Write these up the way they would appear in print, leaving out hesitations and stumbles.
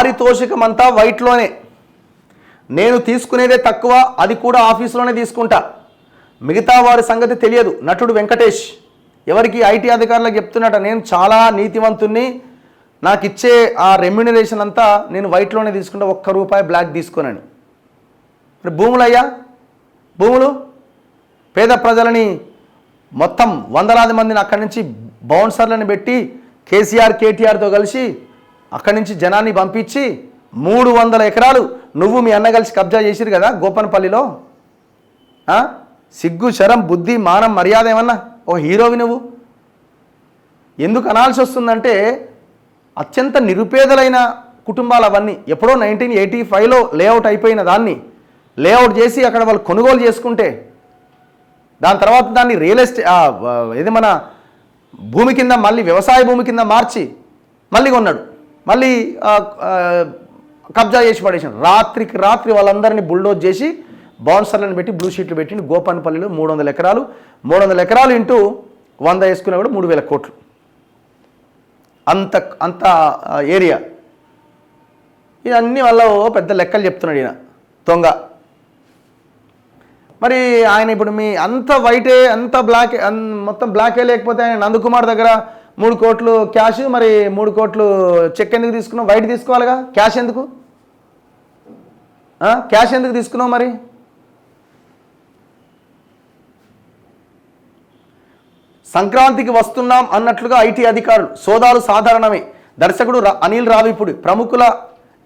పారితోషికమంతా వైట్లోనే, నేను తీసుకునేదే తక్కువ, అది కూడా ఆఫీసులోనే తీసుకుంటా, మిగతా వారి సంగతి తెలియదు నటుడు వెంకటేష్. ఎవరికి? ఐటీ అధికారులకు చెప్తున్నట, నేను చాలా నీతివంతుణ్ణి, నాకు ఇచ్చే ఆ రెమ్యునరేషన్ అంతా నేను వైట్లోనే తీసుకుంటా, ₹1 బ్లాక్ తీసుకోనని. మరి భూములయ్యా, భూములు పేద ప్రజలని మొత్తం వందలాది మందిని అక్కడి నుంచి బౌన్సర్లను పెట్టి కేసీఆర్ కేటీఆర్తో కలిసి అక్కడి నుంచి జనాన్ని పంపించి 300 ఎకరాలు నువ్వు మీ అన్న కలిసి కబ్జా చేసిరు కదా గోపనపల్లిలో. సిగ్గు, శరం, బుద్ధి, మానం, మర్యాద ఏమన్నా ఓ హీరోవి నువ్వు? ఎందుకు అనాల్సి వస్తుందంటే అత్యంత నిరుపేదలైన కుటుంబాలు అవన్నీ. ఎప్పుడో 1985లో లేఅవుట్ అయిపోయిన దాన్ని లేఅవుట్ చేసి అక్కడ వాళ్ళు కొనుగోలు చేసుకుంటే దాని తర్వాత దాన్ని రియల్ ఎస్టేట్ ఇది మన భూమి కింద మళ్ళీ వ్యవసాయ భూమి కింద మార్చి మళ్ళీ కొన్నాడు, మళ్ళీ కబ్జా చేసి పడేసాడు. రాత్రికి రాత్రి వాళ్ళందరినీ బుల్డోజ్ చేసి బౌన్సర్లను పెట్టి బ్లూ షీట్లు పెట్టి గోపన్పల్లిలో 300 ఎకరాలు, 300 ఎకరాలు ఇంటూ 100 వేసుకున్నా కూడా 3000 కోట్లు. అంత ఏరియా. ఇవన్నీ వల్ల పెద్ద లెక్కలు చెప్తున్నాడు ఈయన దొంగ. మరి ఆయన ఇప్పుడు మీ అంత వైటే, అంత బ్లాక్, మొత్తం బ్లాకే లేకపోతే ఆయన నందకుమార్ దగ్గర 3 కోట్లు క్యాష్, మరి 3 కోట్లు చెక్ ఎందుకు తీసుకున్నావు? వైట్ తీసుకోవాలిగా, క్యాష్ ఎందుకు? క్యాష్ ఎందుకు తీసుకున్నావు? మరి సంక్రాంతికి వస్తున్నాం అన్నట్లుగా ఐటీ అధికారులు, సోదాలు సాధారణమే. దర్శకుడు అనిల్ రావిపూడి, ప్రముఖుల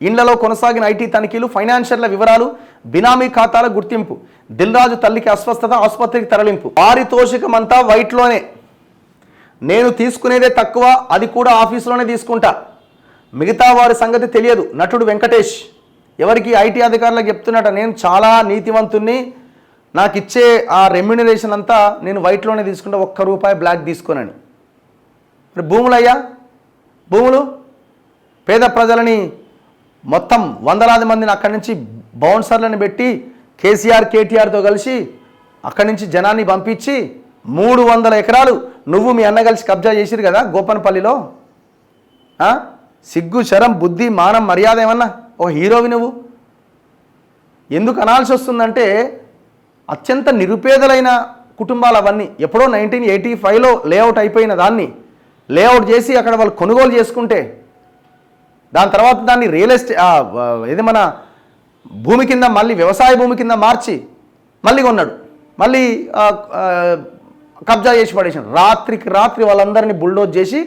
ఇండ్లలో కొనసాగిన ఐటీ తనిఖీలు, ఫైనాన్షియర్ల వివరాలు, బినామీ ఖాతాల గుర్తింపు, దిల్రాజు తల్లికి అస్వస్థత, ఆసుపత్రికి తరలింపు. పారితోషికమంతా వైట్లోనే, నేను తీసుకునేదే తక్కువ, అది కూడా ఆఫీసులోనే తీసుకుంటా, మిగతా వారి సంగతి తెలియదు నటుడు వెంకటేష్. ఎవరికి? ఐటీ అధికారులకు చెప్తున్నట, నేను చాలా నీతివంతుణ్ణి, నాకు ఇచ్చే ఆ రెమ్యునరేషన్ అంతా నేను వైట్లోనే తీసుకుంటా, ₹1 బ్లాక్ తీసుకోనని. మరి భూములయ్యా, భూములు పేద ప్రజలని మొత్తం వందలాది మందిని అక్కడి నుంచి బౌన్సర్లను పెట్టి కేసీఆర్ కేటీఆర్తో కలిసి అక్కడి నుంచి జనాన్ని పంపించి 300 ఎకరాలు నువ్వు మీ అన్న కలిసి కబ్జా చేసిరు కదా గోపనపల్లిలో. సిగ్గు, శరం, బుద్ధి, మానం, మర్యాద ఏమన్నా ఓ హీరోవి నువ్వు? ఎందుకు అనాల్సి వస్తుందంటే అత్యంత నిరుపేదలైన కుటుంబాలు అవన్నీ. ఎప్పుడో 1985లో లేఅవుట్ అయిపోయిన దాన్ని లేఅవుట్ చేసి అక్కడ వాళ్ళు కొనుగోలు చేసుకుంటే దాని తర్వాత దాన్ని రియల్ ఎస్టేట్ ఇది మన భూమి కింద మళ్ళీ వ్యవసాయ భూమి కింద మార్చి మళ్ళీ కొన్నాడు, మళ్ళీ కబ్జా చేసి పడేసాడు. రాత్రికి రాత్రి వాళ్ళందరినీ బుల్డోజ్ చేసి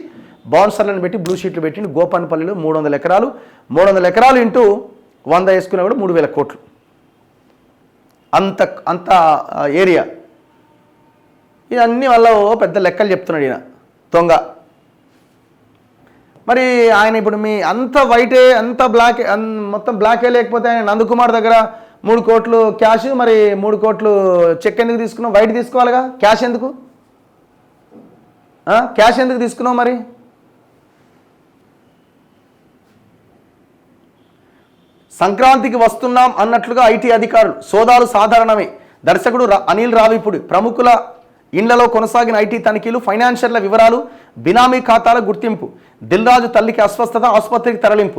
బౌన్సర్లను పెట్టి బ్లూ షీట్లు పెట్టి గోపన్పల్లిలో 300 ఎకరాలు, 300 ఎకరాలు ఇంటూ 100 వేసుకున్నా కూడా 3000 కోట్లు. అంత ఏరియా. ఇవన్నీ వల్ల పెద్ద లెక్కలు చెప్తున్నాడు ఈయన దొంగ. మరి ఆయన ఇప్పుడు మీ అంత వైటే, అంత బ్లాక్, మొత్తం బ్లాకే లేకపోతే ఆయన నందకుమార్ దగ్గర 3 కోట్లు క్యాష్, మరి 3 కోట్లు చెక్ ఎందుకు తీసుకున్నావు? వైట్ తీసుకోవాలిగా, క్యాష్ ఎందుకు? క్యాష్ ఎందుకు తీసుకున్నావు? మరి సంక్రాంతికి వస్తున్నాం అన్నట్లుగా ఐటీ అధికారులు, సోదాలు సాధారణమే. దర్శకుడు అనిల్ రావిపూడి, ప్రముఖుల ఇండ్లలో కొనసాగిన ఐటీ తనిఖీలు, ఫైనాన్షియర్ల వివరాలు, బినామీ ఖాతాల గుర్తింపు, దిల్రాజు తల్లికి అస్వస్థత, ఆసుపత్రికి తరలింపు.